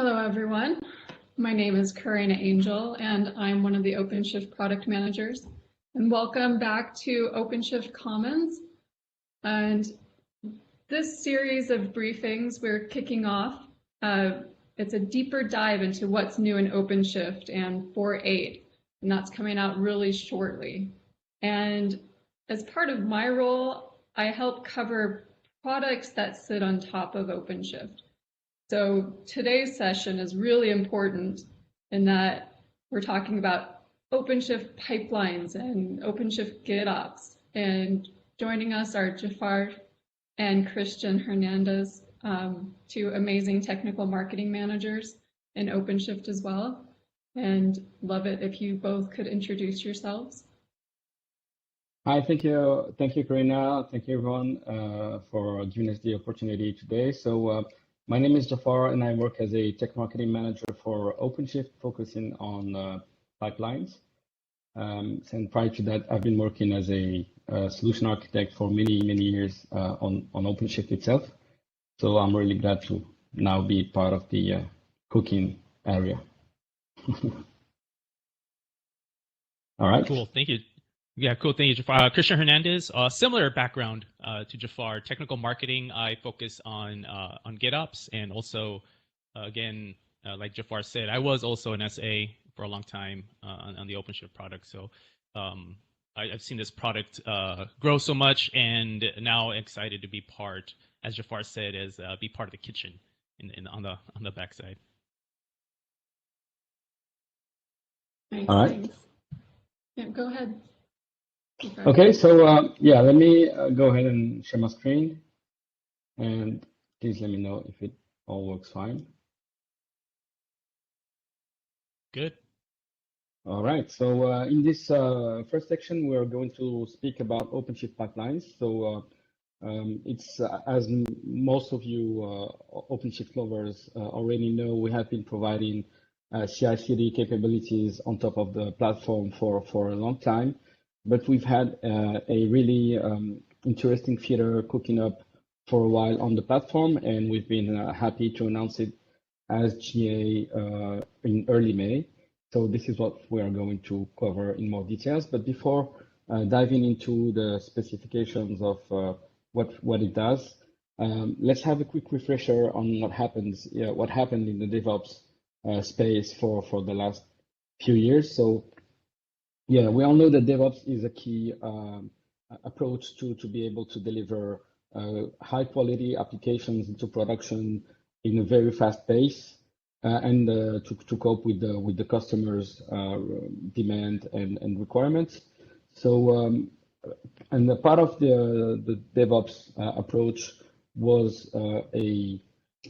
Hello, everyone. My name is Karina Angel, and I'm one of the OpenShift product managers. And welcome back to OpenShift Commons. And this series of briefings we're kicking off, it's a deeper dive into what's new in OpenShift and 4.8, and that's coming out really shortly. And as part of my role, I help cover products that sit on top of OpenShift. So today's session is really important in that we're talking about OpenShift pipelines and OpenShift GitOps. And joining us are Jaafar and Hernandez, two amazing technical marketing managers in OpenShift as well. And love it if you both could introduce yourselves. Hi, thank you, Karina. Thank you, everyone, for giving us the opportunity today. So my name is Jaafar, and I work as a tech marketing manager for OpenShift, focusing on pipelines. And prior to that, I've been working as a solution architect for many years on OpenShift itself. So I'm really glad to now be part of the cooking area. All right. Cool. Thank you. Yeah, cool. Thank you, Jaafar. Hernandez, similar background to Jaafar, technical marketing. I focus on GitOps, and also, again, like Jaafar said, I was also an SA for a long time on the OpenShift product. So I've seen this product grow so much, and now excited to be part, as Jaafar said, as be part of the kitchen on the backside. Nice, all right. Thanks. Yeah, go ahead. Okay, so yeah, let me go ahead and share my screen, and please let me know if it all works fine. Good. All right, so in this first section, we're going to speak about OpenShift pipelines. So it's, as most of you OpenShift lovers already know, we have been providing CI/CD capabilities on top of the platform for a long time. But we've had a really interesting feature cooking up for a while on the platform, and we've been happy to announce it as GA in early May. So this is what we are going to cover in more details. But before diving into the specifications of what it does, let's have a quick refresher on what happened in the DevOps space for the last few years. So yeah, we all know that DevOps is a key approach to be able to deliver high quality applications into production in a very fast pace and to cope with the customers' demand and requirements. So and the part of the DevOps approach was a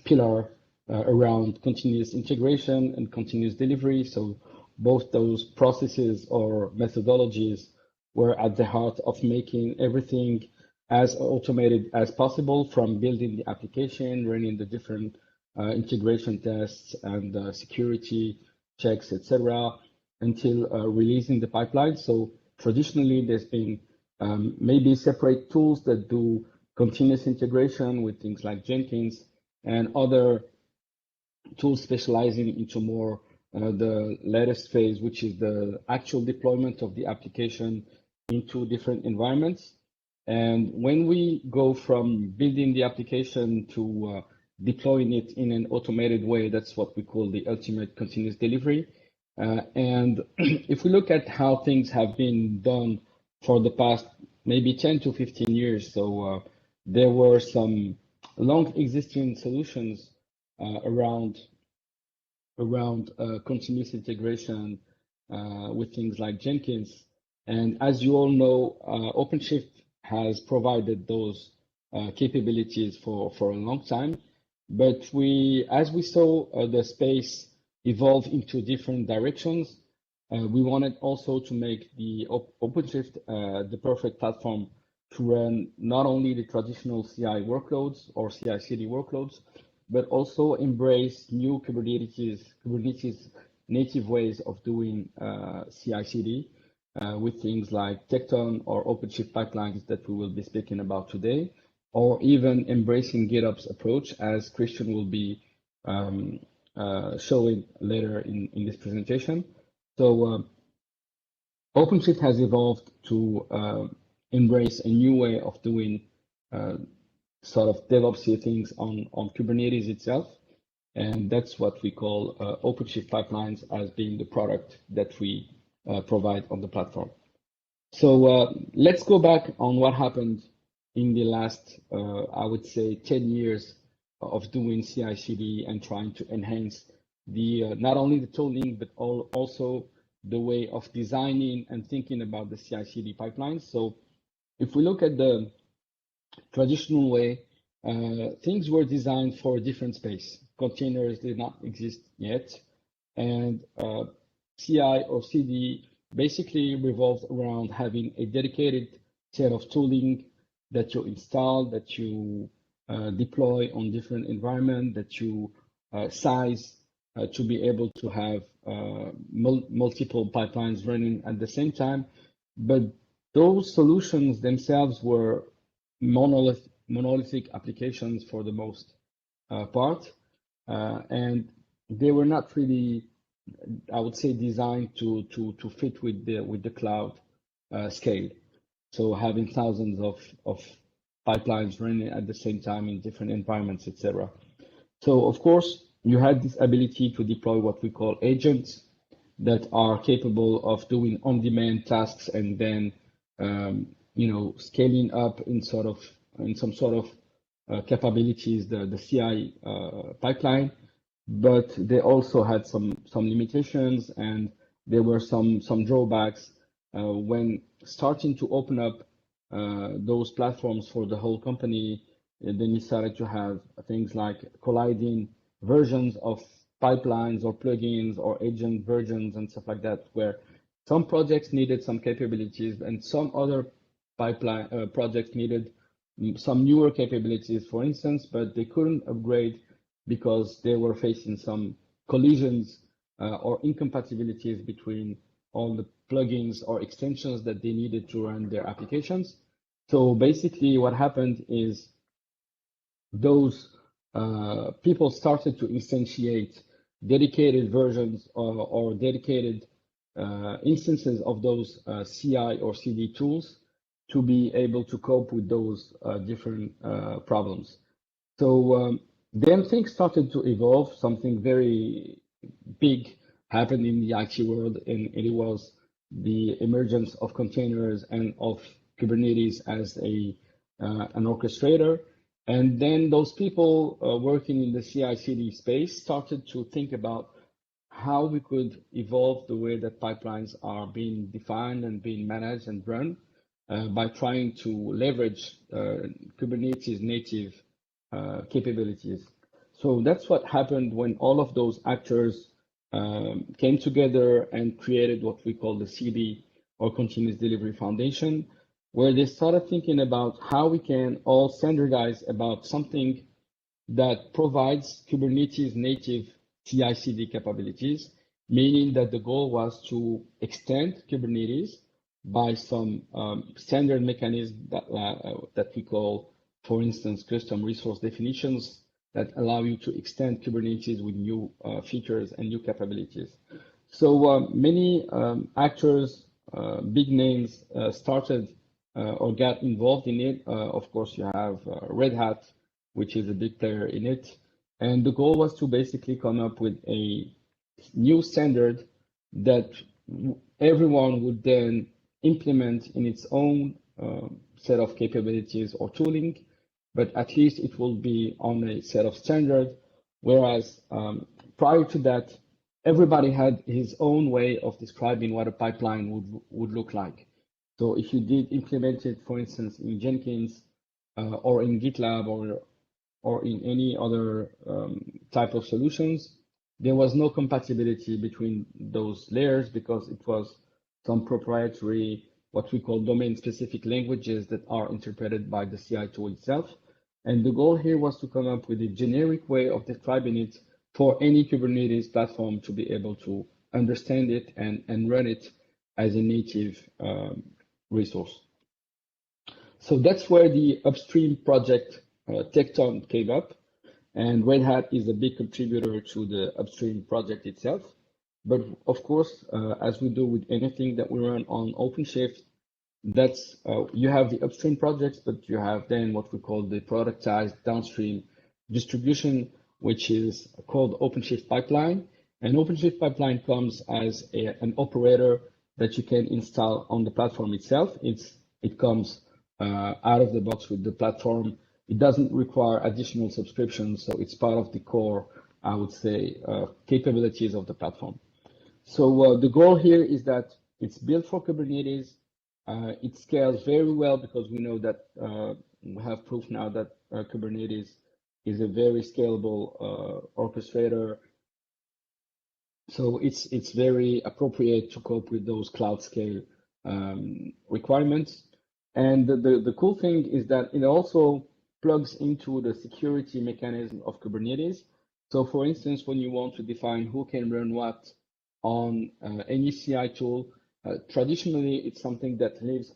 pillar around continuous integration and continuous delivery. So both those processes or methodologies were at the heart of making everything as automated as possible, from building the application, running the different integration tests and security checks, etc., until releasing the pipeline. So traditionally, there's been maybe separate tools that do continuous integration with things like Jenkins, and other tools specializing into more the latest phase, which is the actual deployment of the application into different environments. And when we go from building the application to deploying it in an automated way, that's what we call the ultimate continuous delivery. And if we look at how things have been done for the past maybe 10 to 15 years, so there were some long existing solutions around continuous integration with things like Jenkins. And as you all know, OpenShift has provided those capabilities for a long time. But as we saw the space evolve into different directions, we wanted also to make the OpenShift the perfect platform to run not only the traditional CI workloads or CI/CD workloads, but also embrace new Kubernetes native ways of doing CI/CD with things like Tekton or OpenShift pipelines that we will be speaking about today, or even embracing GitOps approach, as Christian will be show it later in this presentation. So OpenShift has evolved to embrace a new way of doing sort of DevOps things on Kubernetes itself. And that's what we call OpenShift pipelines as being the product that we provide on the platform. So let's go back on what happened in the last, I would say, 10 years of doing CI/CD and trying to enhance the not only the tooling, but also the way of designing and thinking about the CI/CD pipelines. So if we look at the traditional way, things were designed for a different space. Containers did not exist yet. And CI or CD basically revolves around having a dedicated set of tooling that you install, that you deploy on different environments, that you size to be able to have multiple pipelines running at the same time. But those solutions themselves were monolithic applications for the most part. And they were not really, I would say, designed to fit with the cloud scale. So having thousands of pipelines running at the same time in different environments, etc. So of course, you had this ability to deploy what we call agents that are capable of doing on-demand tasks and then scaling up in some sort of capabilities, the CI pipeline. But they also had some limitations, and there were some drawbacks when starting to open up those platforms for the whole company. Then you started to have things like colliding versions of pipelines or plugins or agent versions and stuff like that, where some projects needed some capabilities and some other pipeline projects needed some newer capabilities, for instance, but they couldn't upgrade because they were facing some collisions or incompatibilities between all the plugins or extensions that they needed to run their applications. So basically what happened is those people started to instantiate dedicated versions or dedicated instances of those CI or CD tools to be able to cope with those different problems. So then things started to evolve. Something very big happened in the IT world, and it was the emergence of containers and of Kubernetes as an orchestrator. And then those people working in the CI/CD space started to think about how we could evolve the way that pipelines are being defined and being managed and run by trying to leverage Kubernetes native capabilities. So that's what happened when all of those actors came together and created what we call the CD, or Continuous Delivery Foundation, where they started thinking about how we can all standardize about something that provides Kubernetes native CI/CD capabilities, meaning that the goal was to extend Kubernetes by some standard mechanism that we call, for instance, custom resource definitions that allow you to extend Kubernetes with new features and new capabilities. So many actors, big names started or got involved in it. Of course, you have Red Hat, which is a big player in it. And the goal was to basically come up with a new standard that everyone would then implement in its own set of capabilities or tooling, but at least it will be on a set of standards. Whereas prior to that, everybody had his own way of describing what a pipeline would look like. So if you did implement it, for instance, in Jenkins or in GitLab or in any other type of solutions, there was no compatibility between those layers because it was some proprietary, what we call domain-specific languages that are interpreted by the CI tool itself. And the goal here was to come up with a generic way of describing it for any Kubernetes platform to be able to understand it and run it as a native resource. So that's where the upstream project Tecton came up. And Red Hat is a big contributor to the upstream project itself. But of course, as we do with anything that we run on OpenShift, that's you have the upstream projects, but you have then what we call the productized downstream distribution, which is called OpenShift Pipeline. And OpenShift Pipeline comes as an operator that you can install on the platform itself. It comes out of the box with the platform. It doesn't require additional subscriptions, so it's part of the core, I would say, capabilities of the platform. So the goal here is that it's built for Kubernetes. It scales very well because we know that we have proof now that Kubernetes is a very scalable orchestrator. So it's very appropriate to cope with those cloud scale requirements. And the cool thing is that it also plugs into the security mechanism of Kubernetes. So for instance, when you want to define who can run what on any CI tool, traditionally it's something that lives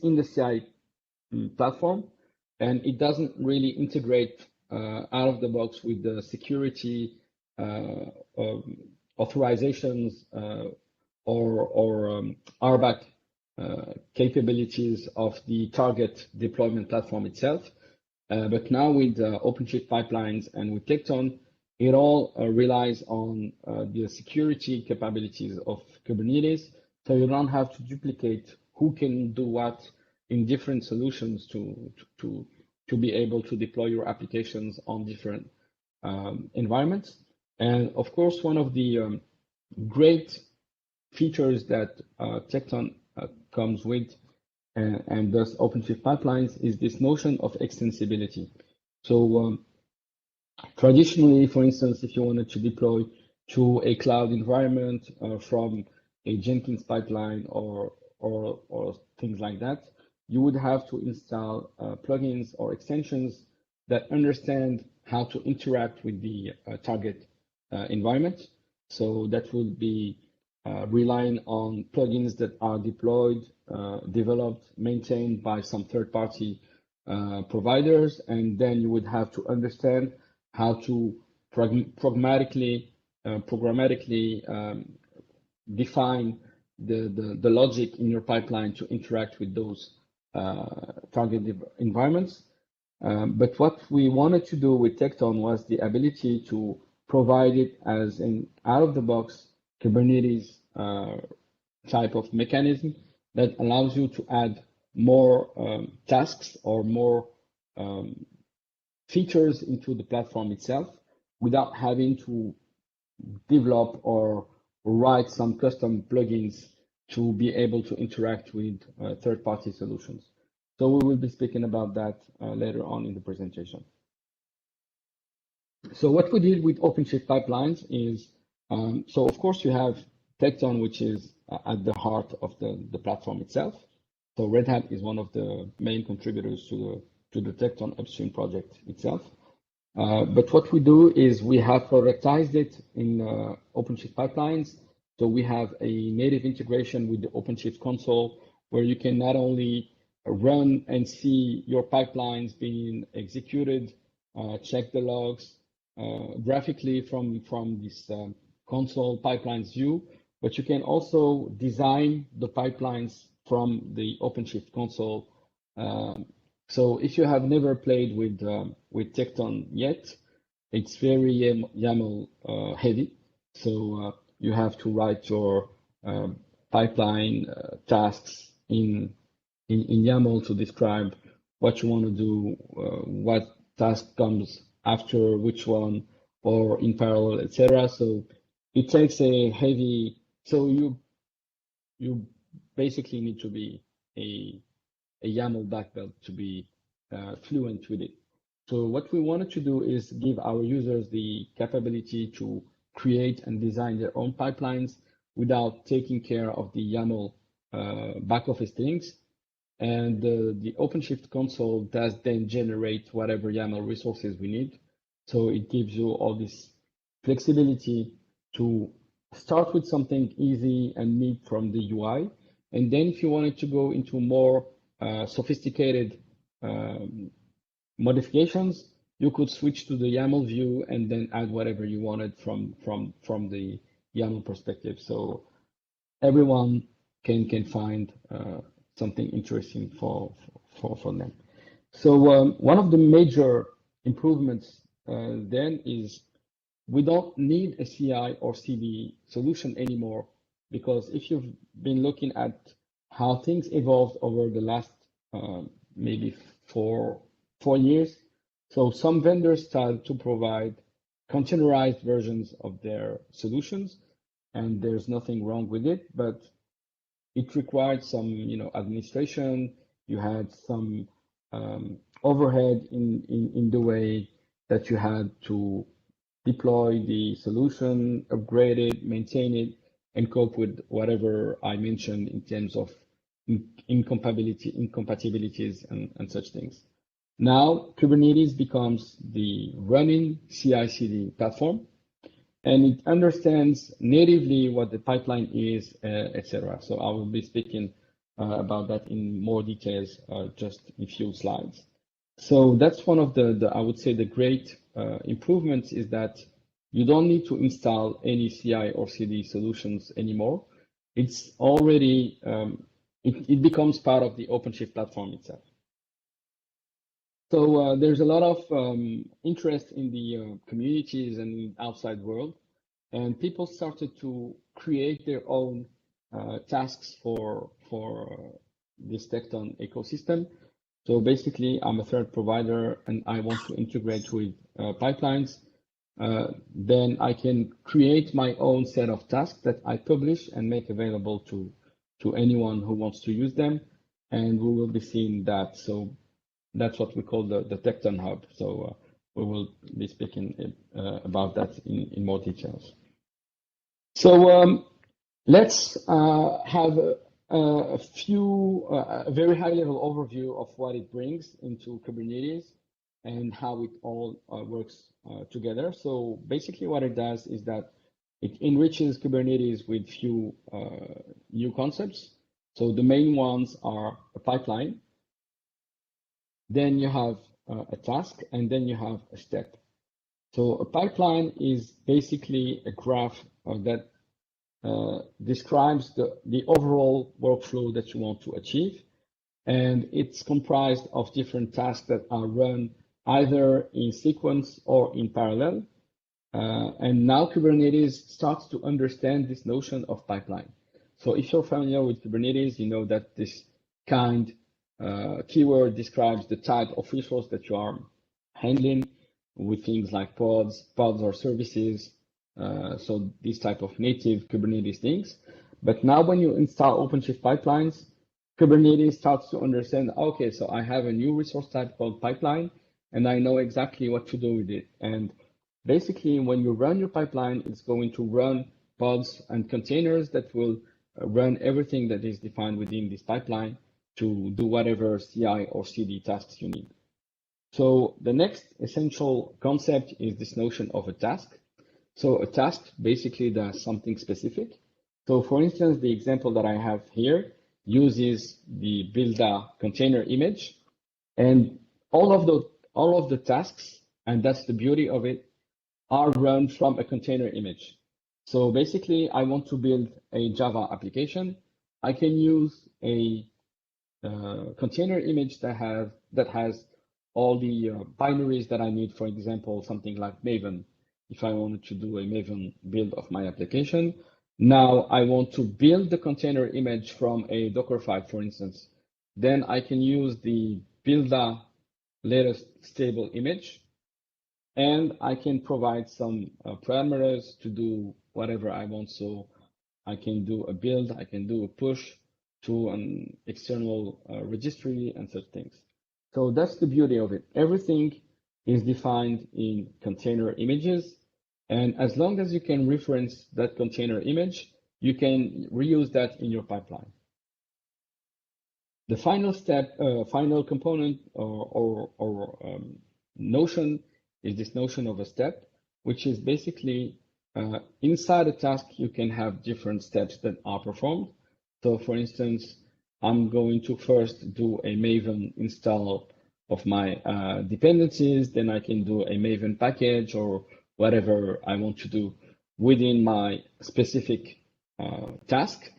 in the CI platform, and it doesn't really integrate out of the box with the security authorizations or RBAC capabilities of the target deployment platform itself. But now with OpenShift pipelines and with Tekton, it all relies on the security capabilities of Kubernetes. So you don't have to duplicate who can do what in different solutions to be able to deploy your applications on different environments. And of course, one of the great features that Tekton comes with and thus OpenShift pipelines is this notion of extensibility. So traditionally, for instance, if you wanted to deploy to a cloud environment from a Jenkins pipeline or things like that, you would have to install plugins or extensions that understand how to interact with the target environment. So that would be relying on plugins that are deployed, developed, maintained by some third-party providers, and then you would have to understand how to programmatically define the logic in your pipeline to interact with those target environments. But what we wanted to do with Tekton was the ability to provide it as an out-of-the-box Kubernetes type of mechanism that allows you to add more tasks or more features into the platform itself without having to develop or write some custom plugins to be able to interact with third-party solutions. So we will be speaking about that later on in the presentation. So what we did with OpenShift pipelines is, so of course you have Tekton, which is at the heart of the platform itself. So Red Hat is one of the main contributors to the Tekton upstream project itself. But what we do is we have productized it in OpenShift pipelines. So we have a native integration with the OpenShift console where you can not only run and see your pipelines being executed, check the logs graphically from this console pipelines view, but you can also design the pipelines from the OpenShift console. So if you have never played with Tekton yet, it's very YAML heavy. So you have to write your pipeline tasks in YAML to describe what you want to do, what task comes after which one, or in parallel, etc. So it takes a heavy. So you basically need to be a YAML black belt to be fluent with it. So what we wanted to do is give our users the capability to create and design their own pipelines without taking care of the YAML back office things. And the OpenShift console does then generate whatever YAML resources we need. So it gives you all this flexibility to start with something easy and neat from the UI. And then if you wanted to go into more sophisticated modifications, you could switch to the YAML view and then add whatever you wanted from the YAML perspective. So everyone can find something interesting for them. So one of the major improvements then is we don't need a CI or CD solution anymore, because if you've been looking at how things evolved over the last maybe four years, so some vendors started to provide containerized versions of their solutions, and there's nothing wrong with it, but it required some administration. You had some overhead in the way that you had to deploy the solution, upgrade it, maintain it, and cope with whatever I mentioned in terms of incompatibilities and such things. Now, Kubernetes becomes the running CI/CD platform, and it understands natively what the pipeline is, etc. So I will be speaking about that in more details just in a few slides. So that's one of the I would say the great improvements, is that you don't need to install any CI or CD solutions anymore. It's already, it becomes part of the OpenShift platform itself. So there's a lot of interest in the communities and outside world, and people started to create their own tasks for this Tekton ecosystem. So basically, I'm a third provider and I want to integrate with pipelines. Then I can create my own set of tasks that I publish and make available to anyone who wants to use them. And we will be seeing that. So that's what we call the Tekton Hub. So we will be speaking about that in more details. So let's have a very high-level overview of what it brings into Kubernetes and how it all works together. So basically what it does is that it enriches Kubernetes with few new concepts. So the main ones are a pipeline, then you have a task, and then you have a step. So a pipeline is basically a graph that describes the overall workflow that you want to achieve. And it's comprised of different tasks that are run either in sequence or in parallel. And now Kubernetes starts to understand this notion of pipeline. So if you're familiar with Kubernetes, you know that this kind keyword describes the type of resource that you are handling with things like pods or services. So these type of native Kubernetes things. But now when you install OpenShift pipelines, Kubernetes starts to understand, okay, so I have a new resource type called pipeline, and I know exactly what to do with it. And basically, when you run your pipeline, it's going to run pods and containers that will run everything that is defined within this pipeline to do whatever CI or CD tasks you need. So the next essential concept is this notion of a task. So a task basically does something specific. So for instance, the example that I have here uses the builda container image, and all of the tasks, and that's the beauty of it, are run from a container image. So basically, I want to build a Java application. I can use a container image that has all the binaries that I need. For example, something like Maven. If I wanted to do a Maven build of my application, now I want to build the container image from a Dockerfile, for instance. Then I can use the builda latest stable image, and I can provide some parameters to do whatever I want. So I can do a build, I can do a push to an external registry and such things. So that's the beauty of it. Everything is defined in container images. And as long as you can reference that container image, you can reuse that in your pipeline. The final step, final component or notion is this notion of a step, which is basically inside a task, you can have different steps that are performed. So for instance, I'm going to first do a Maven install of my dependencies, then I can do a Maven package or whatever I want to do within my specific task.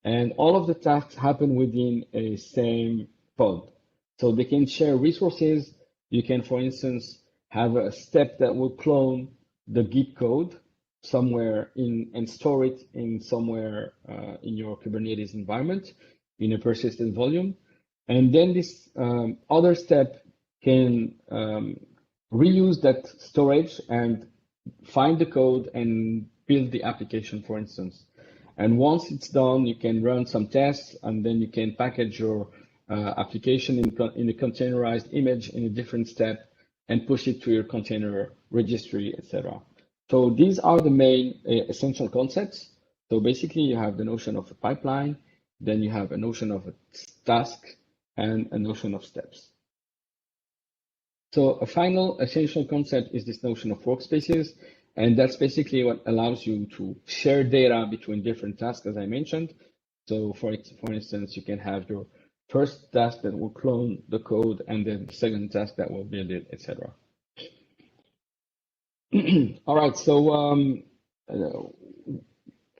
And all of the tasks happen within a same pod. So they can share resources. You can, for instance, have a step that will clone the Git code somewhere and store it in somewhere in your Kubernetes environment in a persistent volume. And then this other step can reuse that storage and find the code and build the application, for instance. And once it's done, you can run some tests, and then you can package your application in a containerized image in a different step and push it to your container registry, etc. So these are the main essential concepts. So basically, you have the notion of a pipeline, then you have a notion of a task, and a notion of steps. So a final essential concept is this notion of workspaces. And that's basically what allows you to share data between different tasks, as I mentioned. So for instance, you can have your first task that will clone the code, and then the second task that will build it, etc. All right, so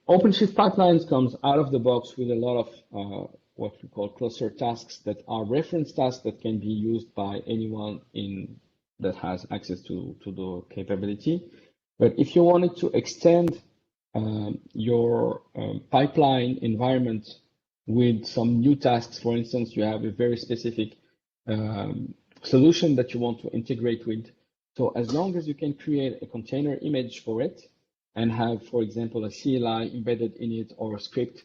OpenShift Pipelines comes out of the box with a lot of what we call cluster tasks that are reference tasks that can be used by anyone that has access to the capability. But if you wanted to extend your pipeline environment with some new tasks, for instance, you have a very specific solution that you want to integrate with. So as long as you can create a container image for it and have, for example, a CLI embedded in it or a script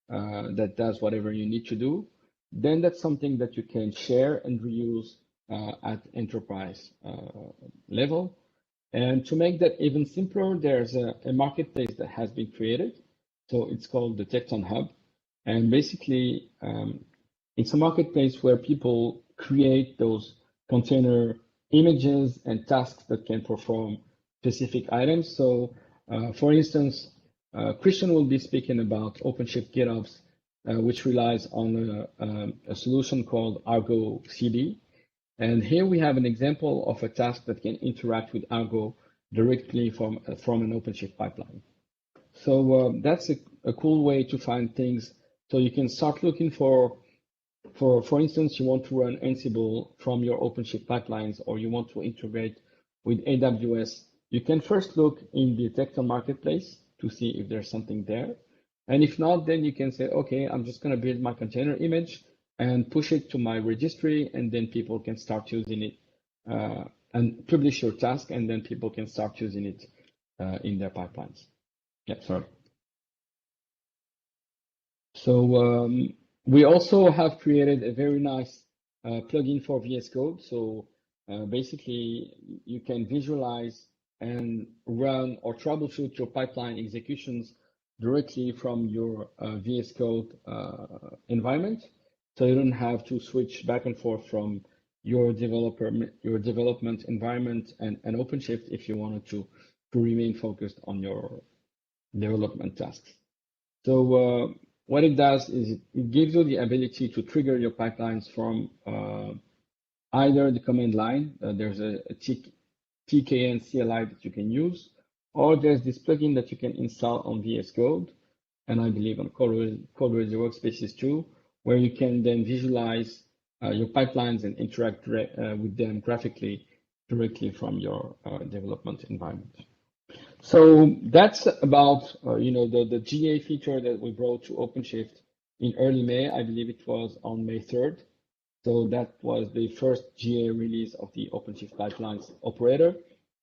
that does whatever you need to do, then that's something that you can share and reuse at enterprise level. And to make that even simpler, there's a marketplace that has been created. So it's called the Tecton Hub. And basically, it's a marketplace where people create those container images and tasks that can perform specific items. So for instance, Christian will be speaking about OpenShift GitOps, which relies on a solution called Argo CD. And here we have an example of a task that can interact with Argo directly from an OpenShift pipeline. So that's a cool way to find things. So you can start looking for instance, you want to run Ansible from your OpenShift pipelines, or you want to integrate with AWS. You can first look in the Tecton marketplace to see if there's something there. And if not, then you can say, okay, I'm just going to build my container image and push it to my registry, and then people can start using it and publish your task, and then people can start using it in their pipelines. Yeah, sorry. So we also have created a very nice plugin for VS Code. So basically, you can visualize and run or troubleshoot your pipeline executions directly from your VS Code environment. So you don't have to switch back and forth from your development environment and OpenShift if you wanted to remain focused on your development tasks. So what it does is it gives you the ability to trigger your pipelines from either the command line. There's a TKN CLI that you can use, or there's this plugin that you can install on VS Code, and I believe on Code-Ready Workspaces too, where you can then visualize your pipelines and interact with them graphically directly from your development environment. So that's about the GA feature that we brought to OpenShift in early May. I believe it was on May 3rd. So that was the first GA release of the OpenShift Pipelines operator.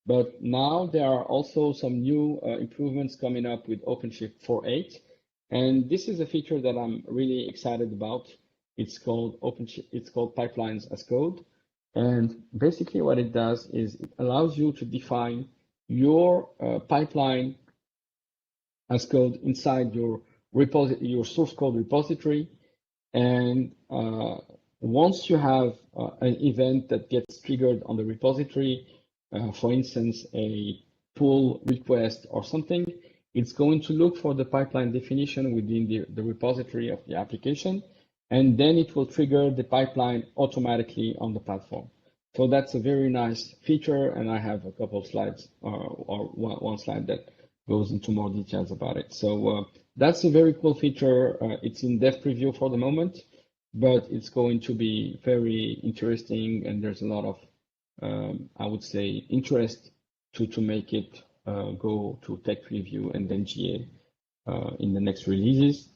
But now there are also some new improvements coming up with OpenShift 4.8. And this is a feature that I'm really excited about. It's called Pipelines as Code. And basically what it does is it allows you to define your pipeline as code inside your source code repository. And once you have an event that gets triggered on the repository, for instance, a pull request or something, it's going to look for the pipeline definition within the repository of the application, and then it will trigger the pipeline automatically on the platform. So that's a very nice feature, and I have a couple of slides or one slide that goes into more details about it. So that's a very cool feature. It's in dev preview for the moment, but it's going to be very interesting, and there's a lot of, I would say, interest to make it go to tech preview and then GA in the next releases.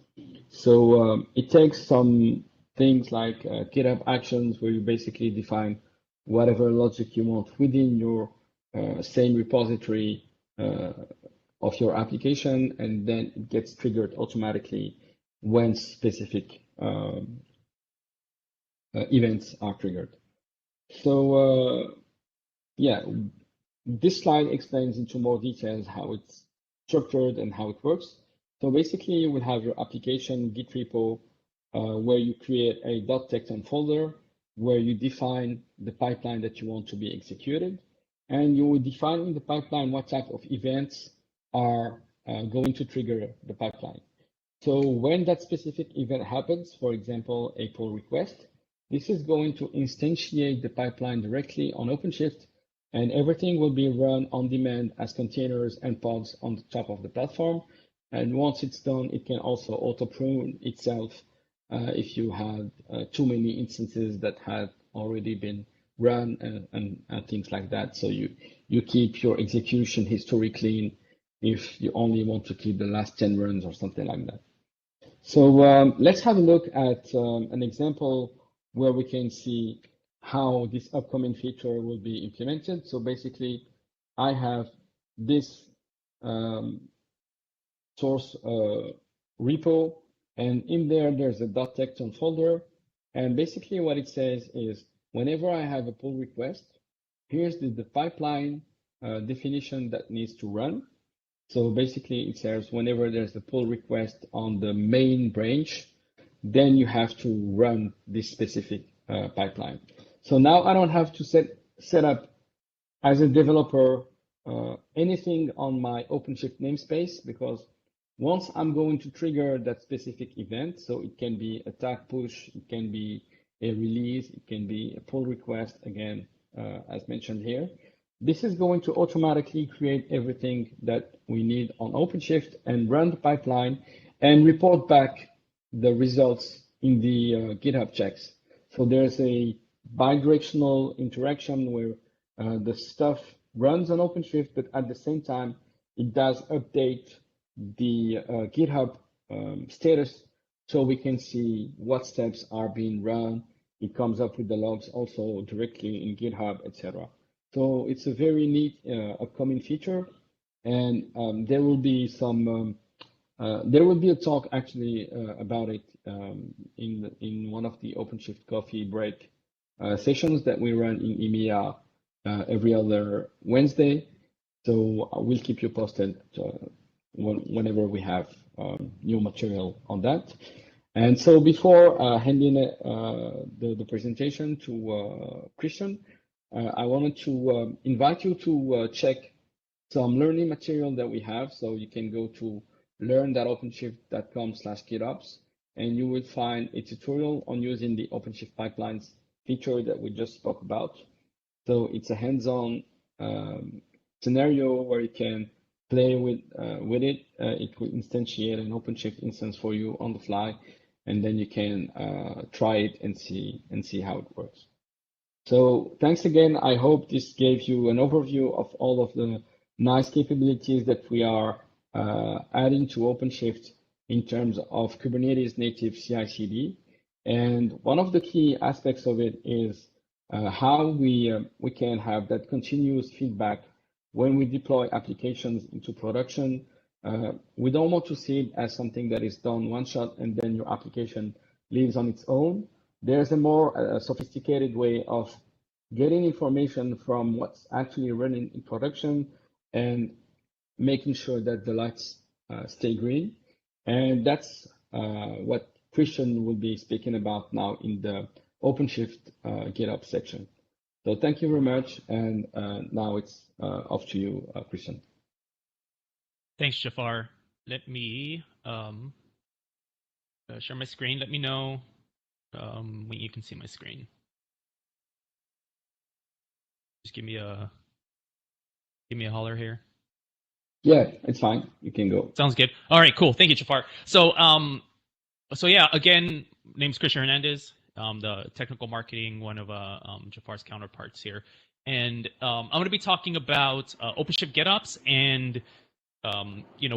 So it takes some things like GitHub Actions, where you basically define whatever logic you want within your same repository of your application, and then it gets triggered automatically when specific events are triggered. So yeah, this slide explains into more details how it's structured and how it works. So basically, you will have your application Git repo where you create a .txt folder where you define the pipeline that you want to be executed. And you will define in the pipeline what type of events are going to trigger the pipeline. So when that specific event happens, for example, a pull request, this is going to instantiate the pipeline directly on OpenShift, and everything will be run on demand as containers and pods on the top of the platform. And once it's done, it can also auto-prune itself if you had too many instances that had already been run and things like that. So you keep your execution history clean if you only want to keep the last 10 runs or something like that. So let's have a look at an example where we can see how this upcoming feature will be implemented. So basically, I have this source repo, and in there, there's a .txt folder. And basically what it says is, whenever I have a pull request, here's the pipeline definition that needs to run. So basically it says whenever there's a pull request on the main branch, then you have to run this specific pipeline. So now I don't have to set up as a developer anything on my OpenShift namespace, because once I'm going to trigger that specific event, so it can be a tag push, it can be a release, it can be a pull request, again, as mentioned here. This is going to automatically create everything that we need on OpenShift and run the pipeline and report back the results in the GitHub checks. So there's a bidirectional interaction where the stuff runs on OpenShift, but at the same time, it does update the GitHub status so we can see what steps are being run. It comes up with the logs also directly in GitHub, etc. So it's a very neat upcoming feature, and there will be some there will be a talk actually about it in one of the OpenShift coffee break sessions that we run in EMEA every other Wednesday. So we'll keep you posted whenever we have new material on that. And so before handing the presentation to Christian, I wanted to invite you to check some learning material that we have. So you can go to learn.openshift.com/GitOps, and you will find a tutorial on using the OpenShift pipelines feature that we just spoke about. So it's a hands-on scenario where you can play with it. It will instantiate an OpenShift instance for you on the fly, and then you can try it and see how it works. So thanks again. I hope this gave you an overview of all of the nice capabilities that we are adding to OpenShift in terms of Kubernetes native CI/CD. And one of the key aspects of it is how we can have that continuous feedback when we deploy applications into production. We don't want to see it as something that is done one shot and then your application lives on its own. There's a more sophisticated way of getting information from what's actually running in production and making sure that the lights stay green. And that's what Christian will be speaking about now in the OpenShift GitOps section. So thank you very much. And now it's off to you, Christian. Thanks, Jaafar. Let me share my screen. Let me know when you can see my screen. give me a holler here. Yeah, it's fine. You can go. Sounds good. All right, cool. Thank you, Jaafar. So yeah, again, name's Christian Hernandez. The technical marketing, one of Jaafar's counterparts here, and I'm going to be talking about OpenShift GitOps and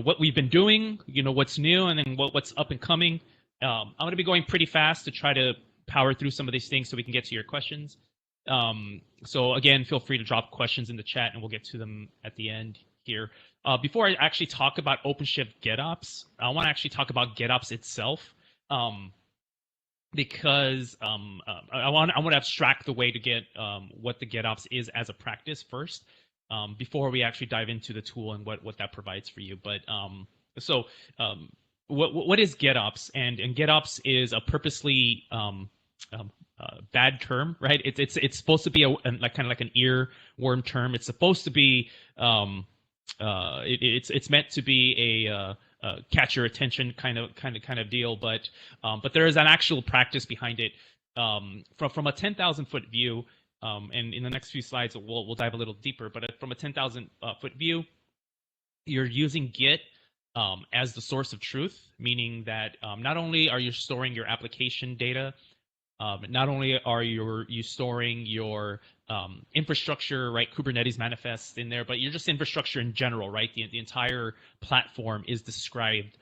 what we've been doing, what's new, and then what's up and coming. I'm going to be going pretty fast to try to power through some of these things so we can get to your questions. So again, feel free to drop questions in the chat, and we'll get to them at the end here. Before I actually talk about OpenShift GitOps, I want to actually talk about GitOps itself. Because I want to abstract the way to get what the GitOps is as a practice first, before we actually dive into the tool and what that provides for you. But what is GitOps? And GitOps is a purposely bad term, right? It's supposed to be kind of like an earworm term. It's supposed to be it's meant to be a catch your attention kind of deal, but there is an actual practice behind it. From a 10,000 foot view, and in the next few slides we'll dive a little deeper. But from a 10,000 foot view, you're using Git as the source of truth, meaning that not only are you storing your application data, not only are you storing your infrastructure, right? Kubernetes manifests in there, but you're just infrastructure in general, right? The entire platform is described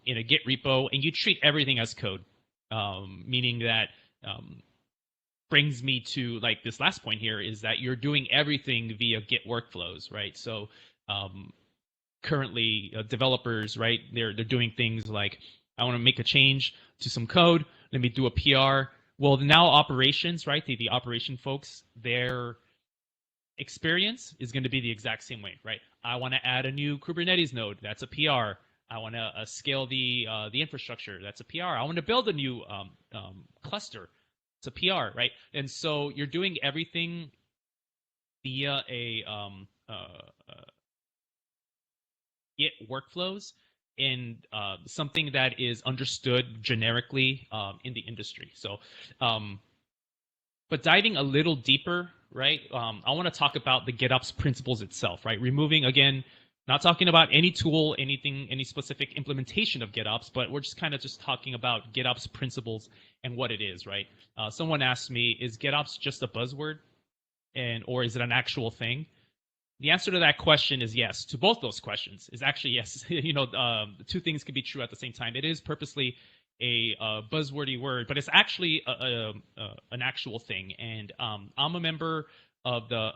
in a Git repo, and you treat everything as code, meaning that brings me to like this last point here is that you're doing everything via Git workflows, right? So currently developers, right? They're doing things like, I want to make a change to some code. Let me do a PR. Well, now operations, right? The operation folks, their experience is going to be the exact same way, right? I want to add a new Kubernetes node. That's a PR. I want to scale the infrastructure. That's a PR. I want to build a new cluster. It's a PR, right? And so you're doing everything via a Git workflows in something that is understood generically in the industry. So, but diving a little deeper, right? I want to talk about the GitOps principles itself, right? Removing, again, not talking about any tool, any specific implementation of GitOps, but we're just kind of talking about GitOps principles and what it is, right? Someone asked me, is GitOps just a buzzword, or is it an actual thing? The answer to that question is yes. To both those questions is actually yes. Two things can be true at the same time. It is purposely a buzzwordy word, but it's actually an actual thing. And I'm a member of the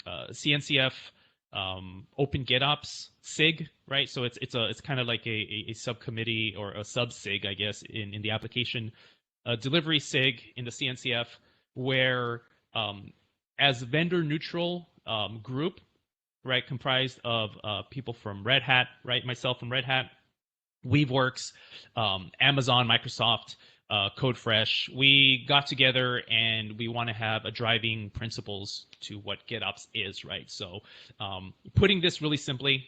CNCF Open GitOps SIG, right? So it's kind of like a subcommittee or a sub SIG, I guess, in the application delivery SIG in the CNCF, where as vendor neutral group, right, comprised of people from Red Hat, right, myself from Red Hat, Weaveworks, Amazon, Microsoft, CodeFresh, we got together and we want to have a driving principles to what GitOps is, right? So putting this really simply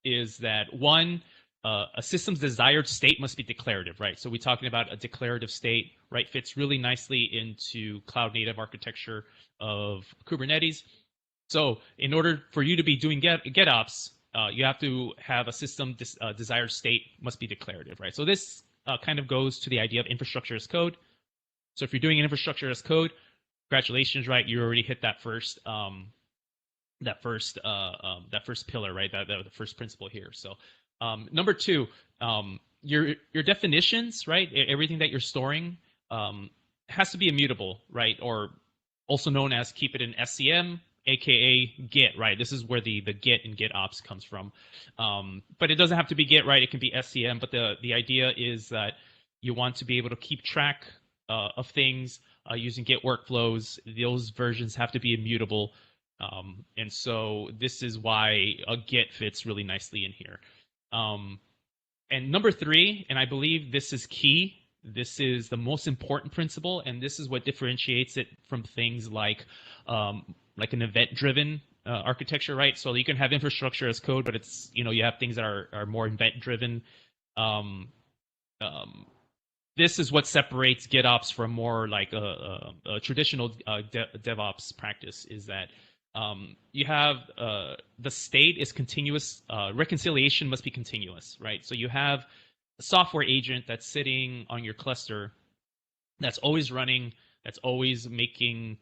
is that one, a system's desired state must be declarative, right? So we're talking about a declarative state, right? Fits really nicely into cloud native architecture of Kubernetes. So in order for you to be doing GitOps, you have to have a system desired state must be declarative, right? So this kind of goes to the idea of infrastructure as code. So if you're doing an infrastructure as code, congratulations, right? You already hit that first pillar, right? The first principle here. So number two, your definitions, right? Everything that you're storing has to be immutable, right? Or also known as keep it in SCM, aka Git, right? This is where the Git in GitOps comes from. But it doesn't have to be Git, right? It can be SCM, but the idea is that you want to be able to keep track of things using Git workflows. Those versions have to be immutable. And so this is why a Git fits really nicely in here. And number three, and I believe this is key, this is the most important principle, and this is what differentiates it from things like an event-driven architecture, right? So you can have infrastructure as code, but it's, you have things that are more event-driven. this is what separates GitOps from more like a traditional DevOps practice, is that you have the state is continuous. Reconciliation must be continuous, right? So you have a software agent that's sitting on your cluster that's always running, that's always making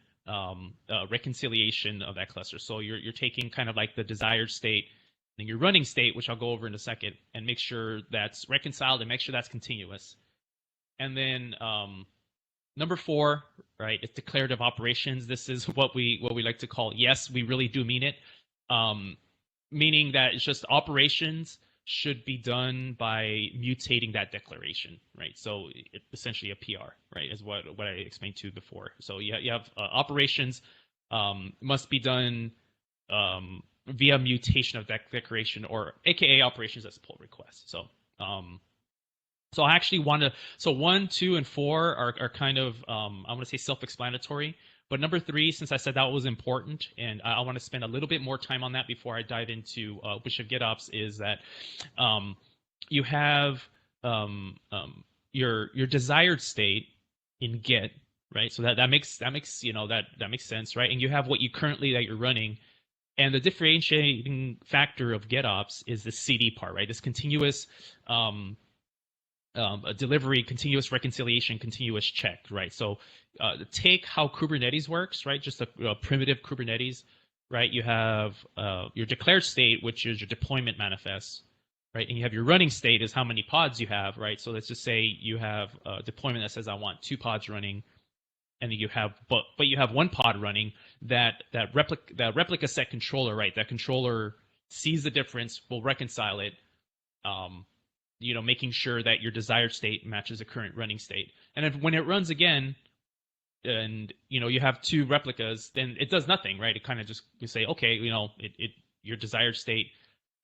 reconciliation of that cluster. So you're taking kind of like the desired state and your running state, which I'll go over in a second, and make sure that's reconciled and make sure that's continuous. And then number 4, right, is declarative operations. This is what we like to call, yes, we really do mean it, meaning that it's just operations should be done by mutating that declaration, right? So essentially a PR, right, is what I explained to you before. So you have operations must be done via mutation of that declaration, or AKA operations as pull request. So so I actually want to, so 1, 2, and 4 are kind of, I want to say self-explanatory, but number 3, since I said that was important, and I want to spend a little bit more time on that before I dive into OpenShift GitOps, is that you have your desired state in Git, right? So that makes you know that makes sense, right? And you have what you currently that you're running, and the differentiating factor of GitOps is the CD part, right? This continuous delivery, continuous reconciliation, continuous check, right? So take how Kubernetes works, right? Just a primitive Kubernetes, right? You have your declared state, which is your deployment manifest, right? And you have your running state is how many pods you have, right? So let's just say you have a deployment that says I want 2 pods running, and then you have but you have 1 pod running that replica set controller, right? That controller sees the difference, will reconcile it. You know, making sure that your desired state matches the current running state. And if when it runs again, and you know you have 2 replicas, then it does nothing, right? It kind of just you say, okay, you know, your desired state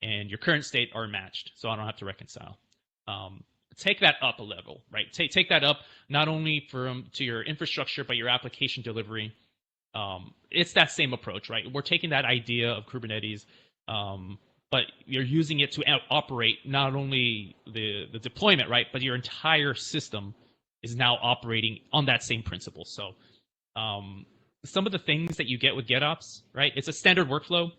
and your current state are matched, so I don't have to reconcile. Take that up a level, right? Take that up not only to your infrastructure but your application delivery. It's that same approach, right? We're taking that idea of Kubernetes. But you're using it to operate not only the deployment, right, but your entire system is now operating on that same principle. So some of the things that you get with GitOps, right, it's a standard workflow,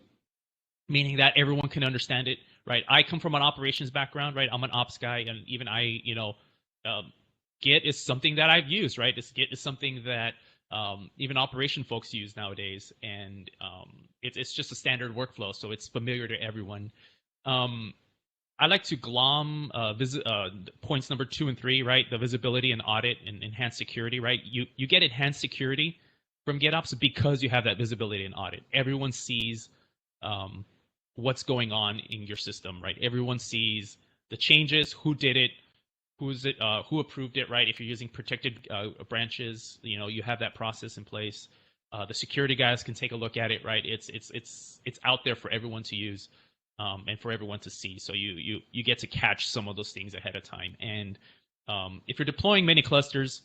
meaning that everyone can understand it, right? I come from an operations background, right? I'm an ops guy, and even I, you know, Git is something that I've used, right? Git is something that even operation folks use nowadays, and it's just a standard workflow, so it's familiar to everyone. I like to glom points number 2 and 3, right? The visibility and audit and enhanced security, right? You get enhanced security from GitOps because you have that visibility and audit. Everyone sees what's going on in your system, right? Everyone sees the changes, who did it, who approved it, right? If you're using protected branches, you know, you have that process in place. The security guys can take a look at it, right? It's out there for everyone to use, and for everyone to see. So you get to catch some of those things ahead of time. And if you're deploying many clusters,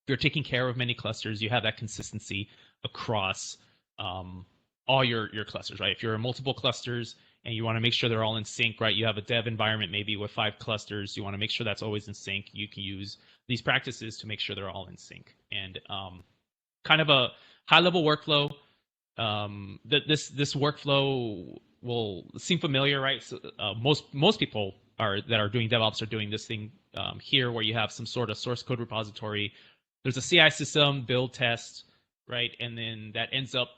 if you're taking care of many clusters, you have that consistency across all your clusters, right? If you're in multiple clusters and you want to make sure they're all in sync, right? You have a dev environment maybe with 5 clusters. You want to make sure that's always in sync. You can use these practices to make sure they're all in sync. And kind of a high-level workflow. This workflow will seem familiar, right? So, most people that are doing DevOps are doing this thing here, where you have some sort of source code repository. There's a CI system, build, test, right? And then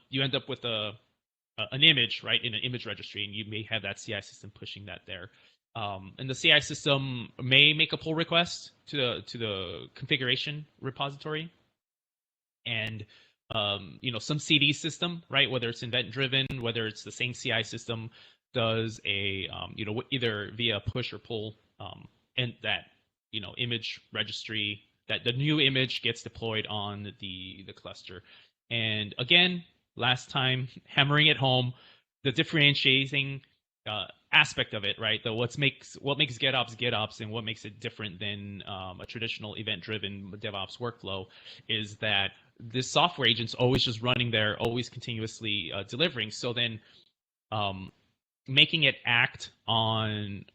you end up with an image, right, in an image registry, and you may have that CI system pushing that there. And the CI system may make a pull request to the configuration repository, and you know, some CD system, right, whether it's event driven, whether it's the same CI system, does a you know, either via push or pull, and that, you know, image registry, that the new image gets deployed on the cluster. And again, last time, hammering it home, the differentiating aspect of it, right? What makes GitOps and what makes it different than a traditional event-driven DevOps workflow is that this software agent's always just running there, always continuously delivering. So then making it act on,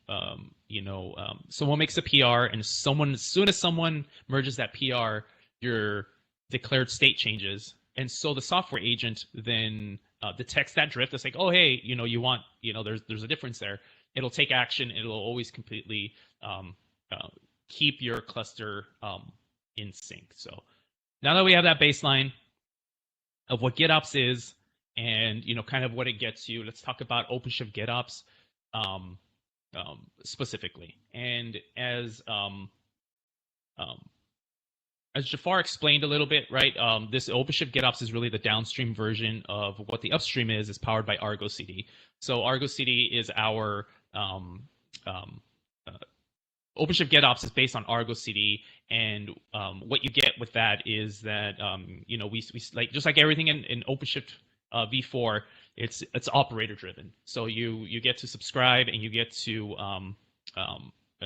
someone makes a PR, and as soon as someone merges that PR, your declared state changes, and so the software agent then detects that drift. It's like, oh, hey, there's a difference there. It'll take action. It'll always completely keep your cluster in sync. So now that we have that baseline of what GitOps is and kind of what it gets you, let's talk about OpenShift GitOps specifically. And as Jaafar explained a little bit, right, this OpenShift GitOps is really the downstream version of what the upstream is. It's powered by Argo CD. So Argo CD is our OpenShift GitOps is based on Argo CD, and what you get with that is that we like, just like everything in OpenShift v4, it's operator driven. So you get to subscribe, and you get to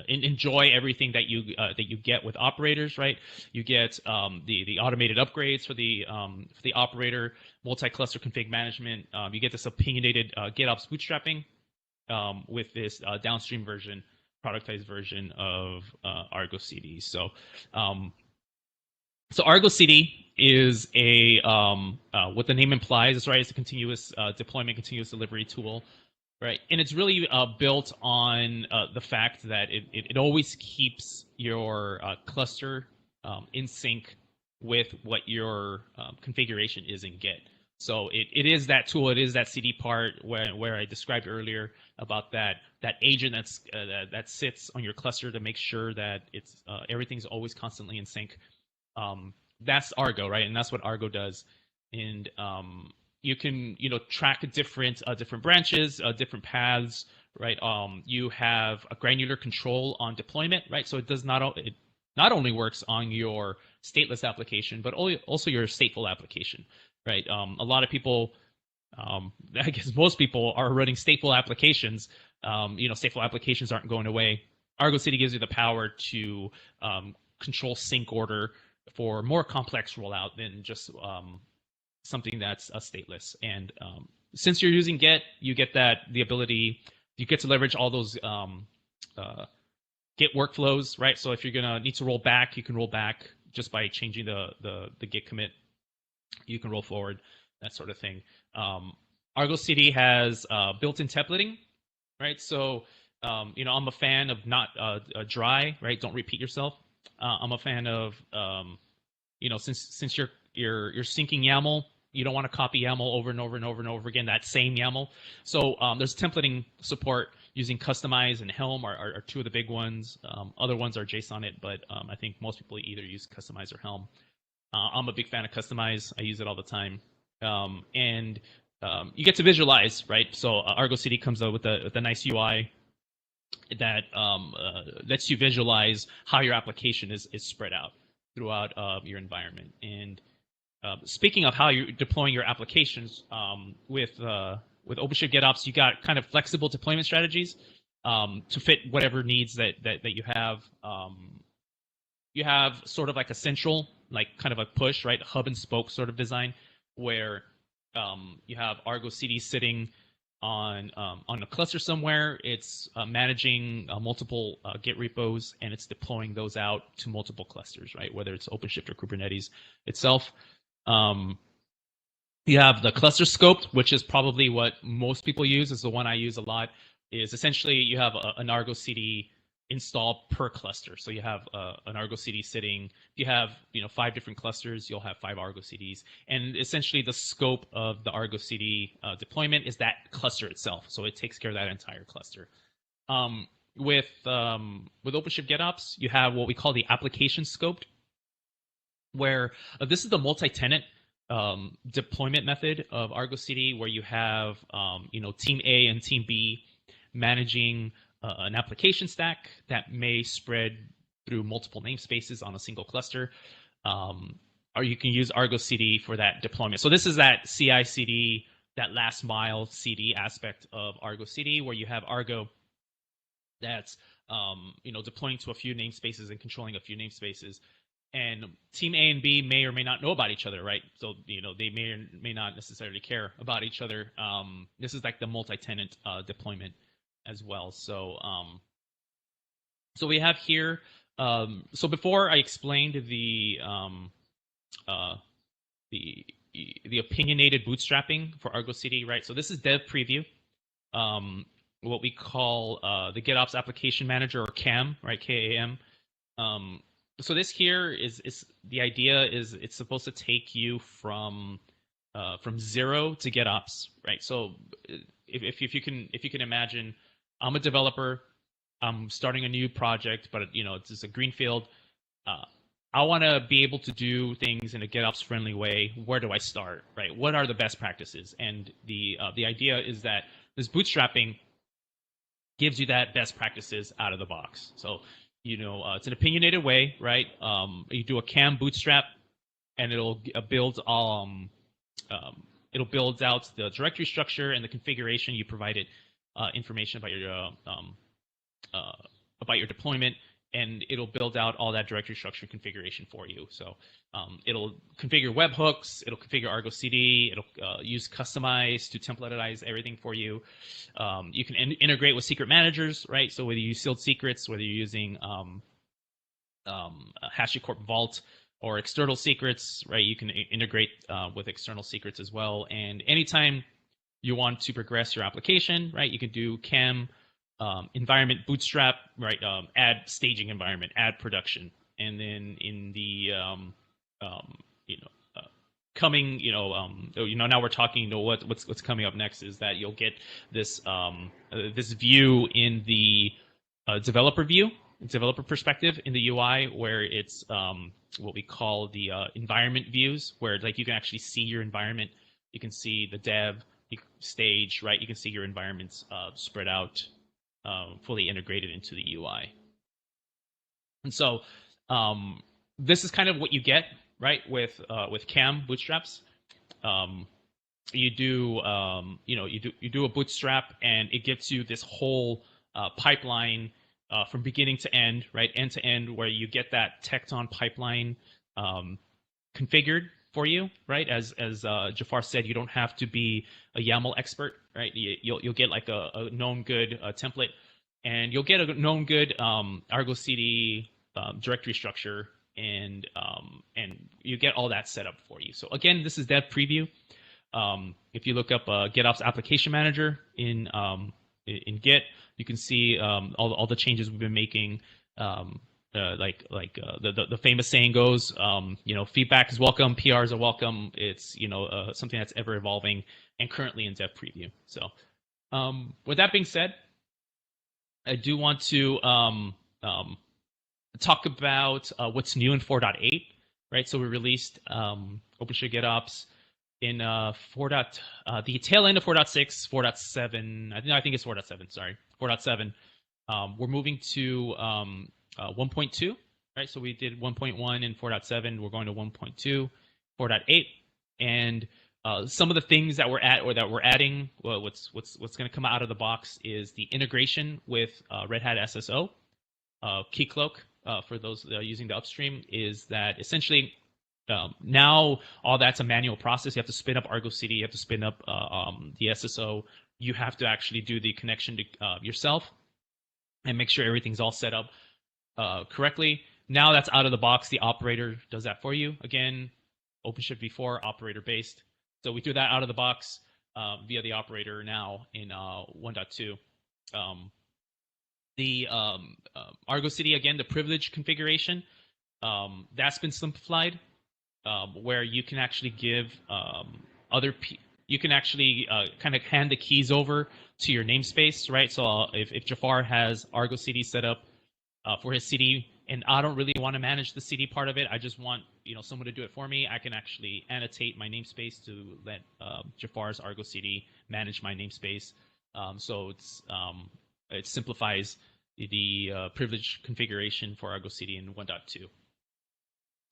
enjoy everything that you get with operators, right? You get the automated upgrades for the operator, multi-cluster config management. You get this opinionated GitOps bootstrapping with this downstream version, productized version of Argo CD. So Argo CD is a what the name implies is, right, it's a continuous deployment, continuous delivery tool, right? And it's really built on the fact that it always keeps your cluster in sync with what your configuration is in Git. So it is that tool, it is that CD part where I described earlier about that agent that sits on your cluster to make sure that it's everything's always constantly in sync. That's Argo, right? And that's what Argo does. And you can track different branches, different paths, right? You have a granular control on deployment, right? So it not only works on your stateless application, but also your stateful application, right? A lot of people, I guess most people, are running stateful applications. Stateful applications aren't going away. Argo CD gives you the power to control sync order for more complex rollout than just something that's stateless. And since you're using Git, you get the ability, you get to leverage all those Git workflows, right? So if you're gonna need to roll back, you can roll back just by changing the Git commit. You can roll forward, that sort of thing. Argo CD has built-in templating, right? So I'm a fan of not dry, right? Don't repeat yourself. I'm a fan of since you're syncing YAML, you don't want to copy YAML over and over and over and over again, that same YAML. So there's templating support using Customize and Helm are two of the big ones. Other ones are JSON, but I think most people either use Customize or Helm. I'm a big fan of Customize. I use it all the time. And you get to visualize, right? So Argo CD comes out with a nice UI that lets you visualize how your application is spread out throughout your environment. And speaking of how you're deploying your applications, with OpenShift GitOps, you got kind of flexible deployment strategies to fit whatever needs that you have. You have sort of like a central, like kind of a push, right, hub and spoke sort of design, where you have Argo CD sitting on a cluster somewhere. It's managing multiple Git repos, and it's deploying those out to multiple clusters, right? Whether it's OpenShift or Kubernetes itself. You have the cluster scope, which is probably what most people use. Is the one I use a lot. Is essentially you have an Argo CD installed per cluster. So you have an Argo CD sitting. If you have 5 different clusters, you'll have 5 Argo CDs. And essentially the scope of the Argo CD deployment is that cluster itself. So it takes care of that entire cluster. With OpenShift GitOps, you have what we call the application scoped, where this is the multi-tenant deployment method of Argo CD, where you have team A and team B managing an application stack that may spread through multiple namespaces on a single cluster, or you can use Argo CD for that deployment. So this is that CI/CD, that last mile CD aspect of Argo CD, where you have Argo that's deploying to a few namespaces and controlling a few namespaces. and team A and B may or may not know about each other, right? So they may or may not necessarily care about each other. This is like the multi-tenant deployment as well. So so we have here. So before I explained the opinionated bootstrapping for Argo CD, right? So this is dev preview. What we call the GitOps Application Manager, or CAM, right? KAM. So this here is the idea is it's supposed to take you from 0 to GitOps, right? So if you can imagine, I'm a developer, I'm starting a new project, but it's just a greenfield. I want to be able to do things in a GitOps friendly way. Where do I start, right? What are the best practices? And the idea is that this bootstrapping gives you that best practices out of the box. So it's an opinionated way, right? You do a CAM bootstrap, and it'll build out the directory structure and the configuration. You provided information about your deployment, and it'll build out all that directory structure configuration for you. So it'll configure webhooks, it'll configure Argo CD, it'll use customize to templatize everything for you. You can integrate with secret managers, right? So whether you use sealed secrets, whether you're using HashiCorp Vault or external secrets, right? You can integrate with external secrets as well. And anytime you want to progress your application, right, you can do CAM, environment bootstrap, right? Add staging environment, add production, and then in the coming, now we're talking. What's coming up next is that you'll get this this view in the developer perspective in the UI, where it's what we call the environment views, where like you can actually see your environment, you can see the dev stage, right? You can see your environments spread out. Fully integrated into the UI. And so this is kind of what you get, right, with CAM bootstraps. You do a bootstrap, and it gets you this whole pipeline from beginning to end, right, end to end, where you get that Tecton pipeline configured for you, right? As Jaafar said, you don't have to be a YAML expert, right? You'll get like a known good template, and you'll get a known good Argo CD directory structure, and you get all that set up for you. So again, this is dev preview. If you look up GitOps Application Manager in Git, you can see all the changes we've been making. The famous saying goes, feedback is welcome, PRs are welcome. It's something that's ever evolving and currently in dev preview. So with that being said, I do want to talk about what's new in 4.8, right? So we released OpenShift GitOps in the tail end of 4.6, 4.7. I think it's 4.7. Sorry, 4.7. We're moving to 1.2, right? So we did 1.1 and 4.7. We're going to 1.2, 4.8, and some of the things that we're adding. Well, what's going to come out of the box is the integration with Red Hat SSO, Keycloak. For those using the upstream, is that essentially now all that's a manual process. You have to spin up Argo CD, you have to spin up the SSO. You have to actually do the connection to yourself and make sure everything's all set up correctly. Now that's out of the box. The operator does that for you. Again, OpenShift v4 operator based. So we threw that out of the box via the operator now in 1.2. The Argo CD, again, the privilege configuration, that's been simplified, where you can actually give you can actually kind of hand the keys over to your namespace, right? So if Jaafar has Argo CD set up for his CD, and I don't really want to manage the CD part of it, I just want someone to do it for me, I can actually annotate my namespace to let Jaafar's Argo CD manage my namespace. So it simplifies the privilege configuration for Argo CD in 1.2.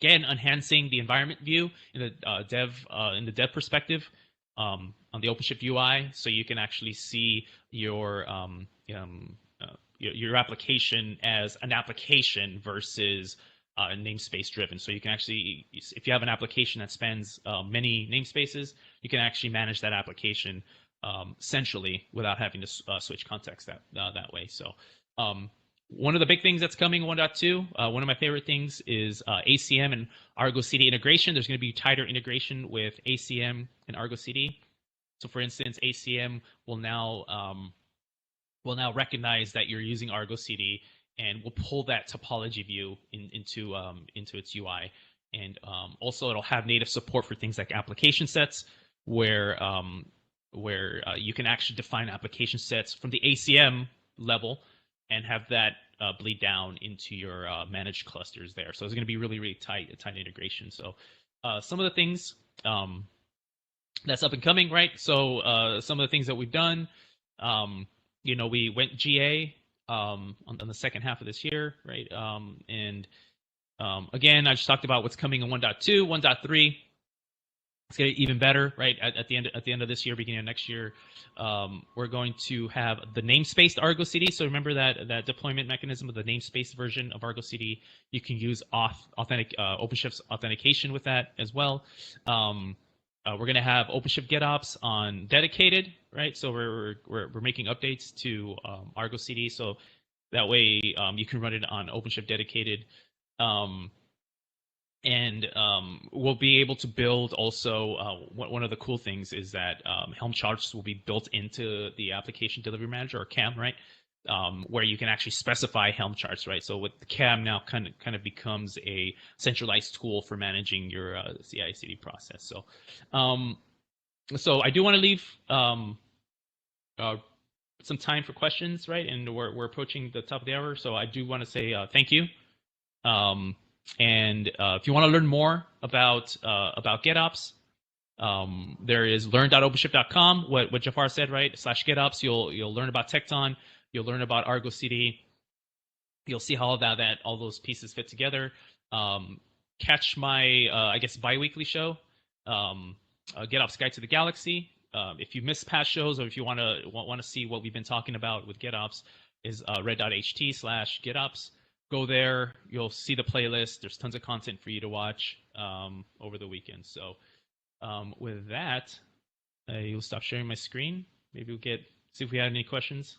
Again, enhancing the environment view in the dev perspective on the OpenShift UI, so you can actually see your application as an application versus namespace driven. So you can actually, if you have an application that spans many namespaces, you can actually manage that application centrally without having to switch context that way. So one of the big things that's coming in 1.2, one of my favorite things is ACM and Argo CD integration. There's going to be tighter integration with ACM and Argo CD. So for instance, ACM will now recognize that you're using Argo CD and will pull that topology view into its UI. And also it'll have native support for things like application sets, where you can actually define application sets from the ACM level and have that bleed down into your managed clusters there. So it's going to be really, really tight integration. So some of the things that's up and coming, right? So some of the things that we've done, we went GA on the second half of this year, right? Again, I just talked about what's coming in 1.2, 1.3. It's going to get even better, right? At the end of this year, beginning of next year, we're going to have the namespaced Argo CD. So remember that deployment mechanism of the namespaced version of Argo CD. You can use OpenShift's authentication with that as well. We're going to have OpenShift GitOps on dedicated, right? So we're making updates to Argo CD, so that way you can run it on OpenShift dedicated. And we'll be able to build also, one of the cool things is that Helm charts will be built into the application delivery manager, or CAM, right? Where you can actually specify Helm charts, right? So with the CAM now kind of becomes a centralized tool for managing your CI/CD process. So, so I do want to leave some time for questions, right? And we're approaching the top of the hour, so I do want to say thank you. And if you want to learn more about GitOps, there is learn.openshift.com. What Jaafar said, right? /GitOps. You'll learn about Tekton. You'll learn about Argo CD. You'll see how all those pieces fit together. Catch my I guess bi-weekly show, GitOps Guide to the Galaxy. If you missed past shows, or if you want to see what we've been talking about with GitOps, is red.ht/GitOps. Go there. You'll see the playlist. There's tons of content for you to watch over the weekend. So with that, you'll stop sharing my screen. Maybe we'll see if we had any questions.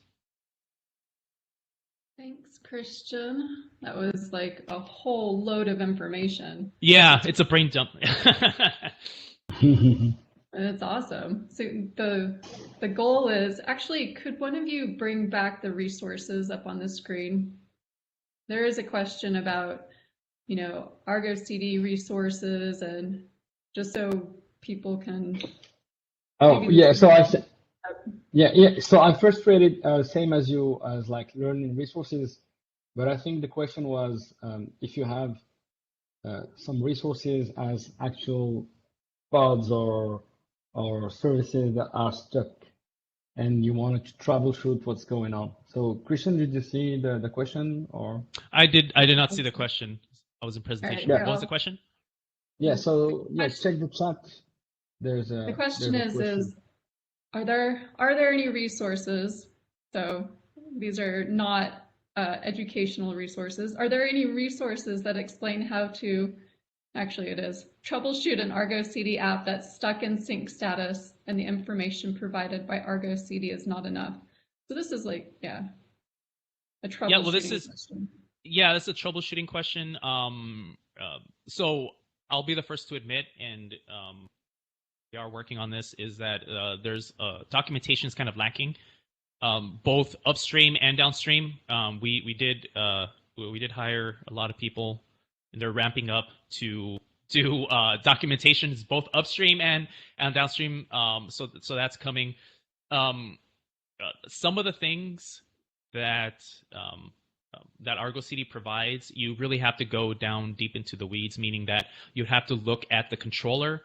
Thanks, Christian. That was like a whole load of information. Yeah, it's a brain dump. It's awesome. So the goal is actually, could one of you bring back the resources up on the screen? There is a question about, Argo CD resources, and just so people can. Oh yeah, so so I first rated same as you, as like learning resources, but I think the question was if you have some resources as actual pods or services that are stuck and you wanted to troubleshoot what's going on. So Christian, did you see the question, or? I did not see the question. I was in presentation. Right, what was the question? Yeah, so check the chat. The question is are there any resources? So these are not educational resources. Are there any resources that explain how to, actually it is, troubleshoot an Argo CD app that's stuck in sync status and the information provided by Argo CD is not enough? So this is like, a troubleshooting question. Yeah, this is a troubleshooting question. So I'll be the first to admit, and we are working on this, is that there's documentation is kind of lacking, both upstream and downstream. We did hire a lot of people, and they're ramping up to do documentation, both upstream and downstream. So that's coming. Some of the things that Argo CD provides, you really have to go down deep into the weeds, meaning that you have to look at the controller.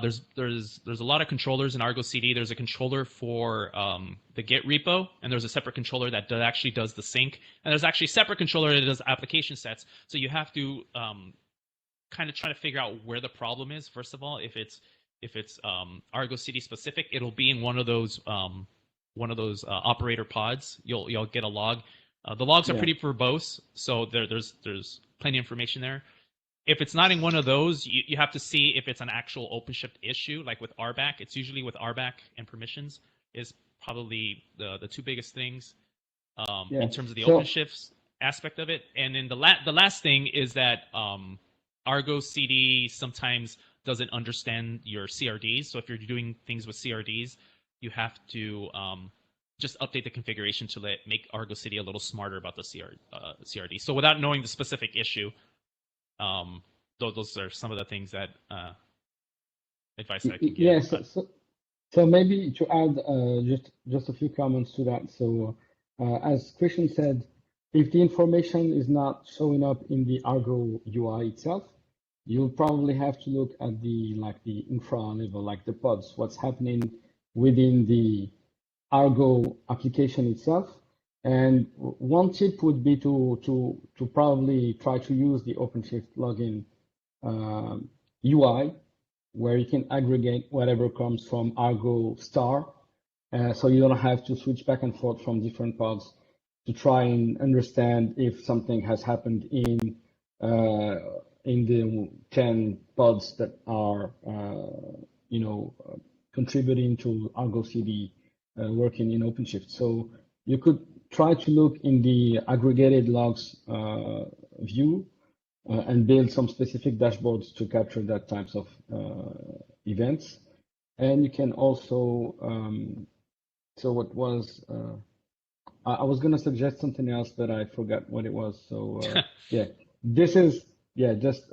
There's a lot of controllers in Argo CD. There's a controller for the Git repo, and there's a separate controller that actually does the sync, and there's actually a separate controller that does application sets. So you have to kind of try to figure out where the problem is. First of all, if it's Argo CD specific, it'll be in one of those operator pods. You'll get a log The logs are Yeah. pretty verbose, so there's plenty of information there. If it's not in one of those, you have to see if it's an actual OpenShift issue, like with RBAC. It's usually with RBAC and permissions is probably the two biggest things Yeah. in terms of the So- OpenShift aspect of it. And then the last thing is that Argo CD sometimes doesn't understand your CRDs. So if you're doing things with CRDs, you have to just update the configuration to make Argo CD a little smarter about the CRD. So without knowing the specific issue, those are some of the things that advice that I can give. Yes. So maybe to add just a few comments to that. So as Christian said, if the information is not showing up in the Argo UI itself, you'll probably have to look at the infra level, like the pods, what's happening within the Argo application itself. And one tip would be to probably try to use the OpenShift login UI, where you can aggregate whatever comes from Argo star. So you don't have to switch back and forth from different pods to try and understand if something has happened in the 10 pods that are, contributing to Argo CD working in OpenShift. So you could try to look in the aggregated logs view and build some specific dashboards to capture that types of events. And you can also, so what was, I was going to suggest something else, but I forgot what it was. So yeah, this is, just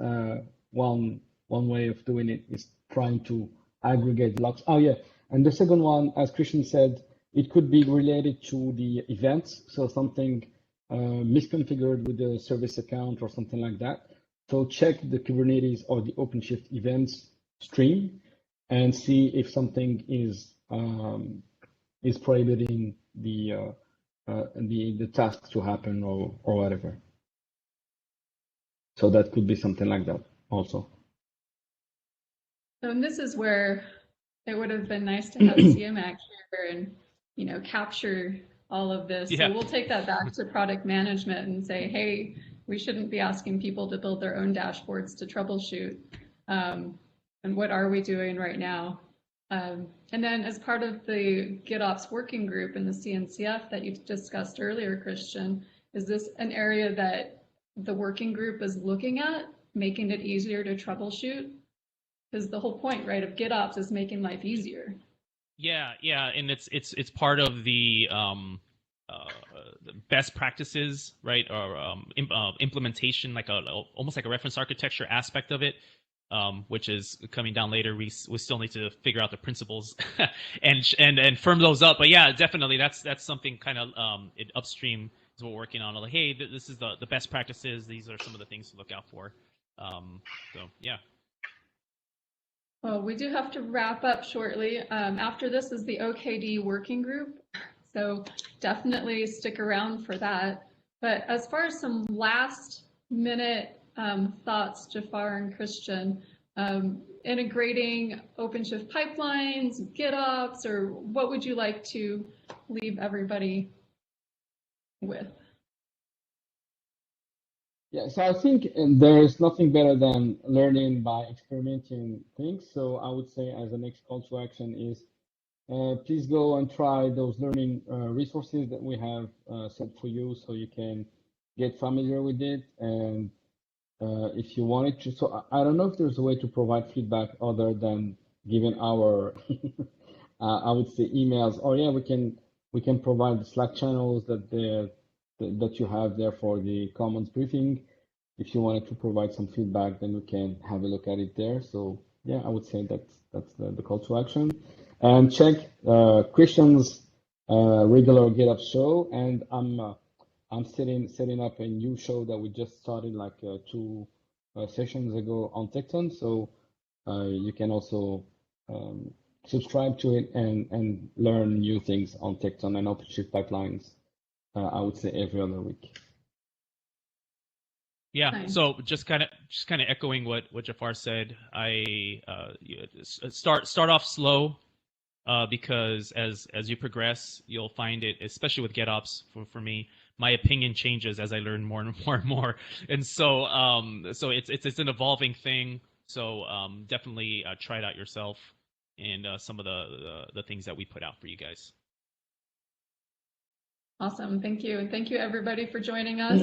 one way of doing it is trying to aggregate logs. Oh yeah, and the second one, as Christian said, it could be related to the events. So something misconfigured with the service account or something like that. So check the Kubernetes or the OpenShift events stream and see if something is prohibiting the task to happen or whatever. So that could be something like that also. So and this is where it would have been nice to have CMAC here and capture all of this. Yeah. So we'll take that back to product management and say, hey, we shouldn't be asking people to build their own dashboards to troubleshoot. And what are we doing right now? And then as part of the GitOps working group in the CNCF that you discussed earlier, Christian, is this an area that the working group is looking at, making it easier to troubleshoot? Because the whole point, right, of GitOps is making life easier. Yeah, and it's part of the best practices, right, or implementation, like almost like a reference architecture aspect of it, which is coming down later. We still need to figure out the principles and firm those up. But yeah, definitely that's something kind of upstream is what we're working on. Like, hey, this is the best practices. These are some of the things to look out for. So yeah. Well, we do have to wrap up shortly. After this is the OKD working group, so definitely stick around for that. But as far as some last minute thoughts, Jaafar and Christian, integrating OpenShift pipelines, GitOps, or what would you like to leave everybody with? Yeah, so I think there is nothing better than learning by experimenting things. So I would say as the next call to action is please go and try those learning resources that we have set for you so you can get familiar with it. And if you wanted to, so I don't know if there's a way to provide feedback other than giving our, I would say emails, or yeah, we can provide the Slack channels that you have there for the Commons briefing. If you wanted to provide some feedback, then we can have a look at it there. So yeah, I would say that's the call to action. And check Christian's regular GitOps show, and I'm setting up a new show that we just started like 2 sessions ago on Tekton. So you can also subscribe to it and learn new things on Tekton and OpenShift pipelines. I would say every other week. Yeah. Nice. So just kind of echoing what Jaafar said. Start off slow, because as you progress, you'll find it, especially with GitOps for me, my opinion changes as I learn more and more and more. And so so it's an evolving thing. So definitely try it out yourself, and some of the things that we put out for you guys. Awesome. Thank you. And thank you everybody for joining us.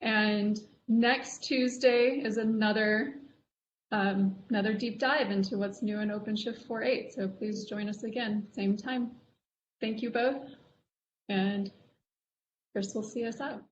And next Tuesday is another deep dive into what's new in OpenShift 4.8. So please join us again, same time. Thank you both. And Chris will see us out.